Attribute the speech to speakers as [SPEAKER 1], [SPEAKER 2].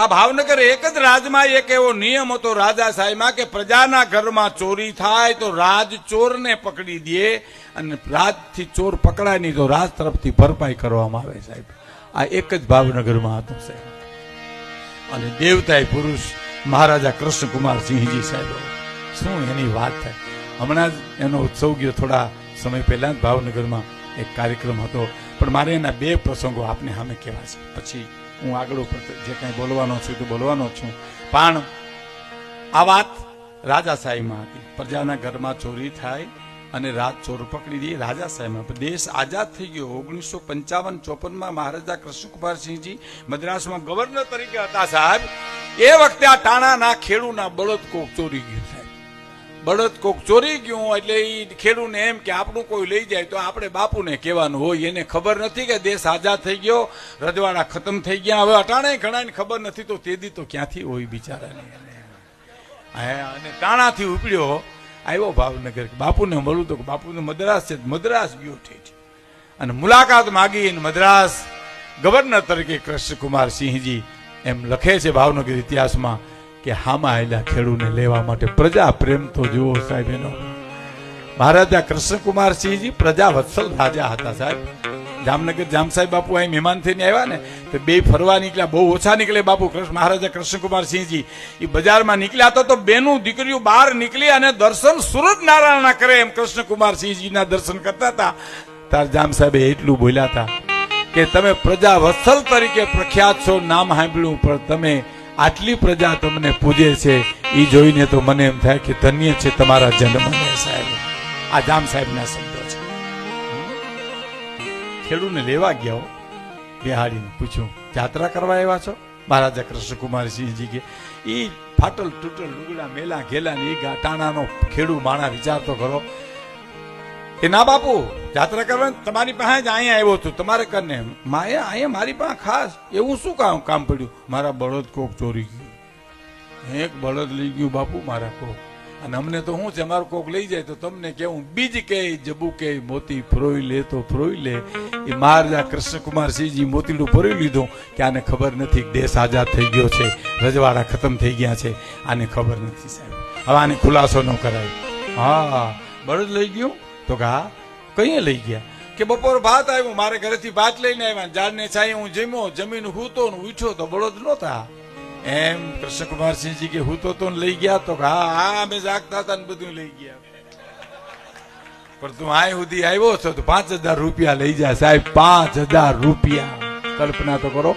[SPEAKER 1] આ ભાવનગર એક જ રાજમાં એક એવો નિયમ હતો રાજાશાહીમાં કે પ્રજાના ઘરમાં ચોરી થાય તો રાજ ચોરને પકડી દે અને રાજથી ચોર પકડાય નહીં તો રાજ તરફથી ભરપાઈ કરવામાં આવે સાહેબ. આ એક જ ભાવનગરમાં હતું સાહેબ. અને દેવતાય પુરુષ મહારાજા કૃષ્ણકુમારસિંહજી સાહેબ, શું એની વાત થાય. હમણાં જ એનો ઉત્સવ ગયો, થોડા સમય પહેલા જ ભાવનગરમાં એક કાર્યક્રમ હતો, પણ મારે એના બે પ્રસંગો આપને સામે કહેવા છે. પછી હું આગળ જે કંઈ બોલવાનો છું તો બોલવાનો છું. પણ આ વાત રાજાશાહીમાં હતી. પ્રજાના ઘરમાં ચોરી થાય અને રાજ ચોર પકડી દે. રાજાશાહીમાં દેશ આઝાદ થઈ ગયો 1955-54માં મહારાજા કૃષ્ણકુમારસિંહજી મદ્રાસમાં ગવર્નર તરીકે હતા સાહેબ. એ વખતે આ ટાણાના ખેડૂના બળદ કોક ચોરી ગયું સાહેબ. બળદ કોક ચોરી ગયું એટલે એ ખેડૂને એમ કે આપણું કોઈ લઈ જાય તો આપણે બાપુને કહેવાનું હોય. એને ખબર નથી કે દેશ આઝાદ થઈ ગયો, રજવાડા ખતમ થઈ ગયા. હવે અટાણે ઘણાને ખબર નથી તો તેદી તો ક્યાંથી હોય બિચારાને. અને ટાણાથી ઉપડ્યો આવ્યો ભાવનગર. બાપુને મળું તો બાપુને મદ્રાસ છે, મદ્રાસ ગયો ઠીક. અને મુલાકાત માગી મદ્રાસ ગવર્નર તરીકે કૃષ્ણકુમારસિંહજી એમ લખે છે ભાવનગર ઇતિહાસમાં કે હામાં આવેલા ખેડૂને લેવા માટે. પ્રજા પ્રેમ તો જુઓ સાહેબ એનો. મહારાજા કૃષ્ણકુમારસિંહજી પ્રજા વત્સલ રાજા હતા સાહેબ. જામનગર જામ સાહેબ બાપુ અહીં મહેમાન થઈને આવ્યા ને તો બે ફરવા નીકળ્યા, બહુ ઓછા નીકળે બાપુ. મહારાજા કૃષ્ણકુમારસિંહજી એ બજારમાં નીકળ્યા તો બેનું દીકરીઓ બહાર નીકળી અને દર્શન સૂરજનારાયણના કરે એમ કૃષ્ણકુમારસિંહજીના દર્શન કરતા હતા. તાર જામ સાહેબે એટલું બોલ્યા હતા કે તમે પ્રજા વત્સલ તરીકે પ્રખ્યાત છો, નામ સાંભળ્યું, પણ તમે આટલી પ્રજા તમને પૂજે છે એ જોઈને તો મને એમ થાય કે ધન્ય છે તમારા જન્મને સાહેબ. આ જામ સાહેબના શબ્દો છે. ખેડૂને લેવા ગયા, બિહાડીને પૂછ્યું યાત્રા કરવા આવ્યા છો? મહારાજા કૃષ્ણકુમારસિંહજી કે ઈ ફાટલ તૂટલ લુગડા મેલા ઘેલા ને ઈ ટાણાનો ખેડૂ માણા વિચારતો કરો કે ના બાપુ યાત્રા કરવા તમારી પાસે જ અહીંયા આવ્યો છું. તમારે કરને માયા અહીંયા મારી પાસે ખાસ એવું શું કામ પડ્યું? મારા બળદ કોક ચોરી ગયું. એક બળદ લઈ ગયું બાપુ મારા કોક. અને અમને તો શું છે, અમારું કોક લઈ જાય તો તમને કેવું બીજ કે જબુ કે મોતી ફરોઈ લે તો ફરોઈ લે. એ મહારાજા કૃષ્ણકુમારસિંહજી મોતીડું ફરોઈ લીધું કે આને ખબર નથી દેશ આઝાદ થઈ ગયો છે, રજવાડા ખતમ થઈ ગયા છે, આને ખબર નથી સાહેબ. હવે આને ખુલાસો ન કરાય. હા બળદ લઈ ગયું તો કે હા કઈ લઈ ગયા કે બપોર ભાત આવ્યું, મારે ઘરેથી ભાત લઈને આવ્યા, ઝાડને છાંયે હું જમ્યો, જમીન હૂતો ને ઉઠ્યો તો બળદ નહોતા. એમ કૃષ્ણકુમારસિંહજી કે હૂતો તો લઈ ગયા તો કે હા અમે જાગતા હતા ને બધું લઈ ગયા. પણ તું આ સુધી આવ્યો છો તો 5000 રૂપિયા લઈ જાય સાહેબ. 5000 રૂપિયા કલ્પના તો કરો.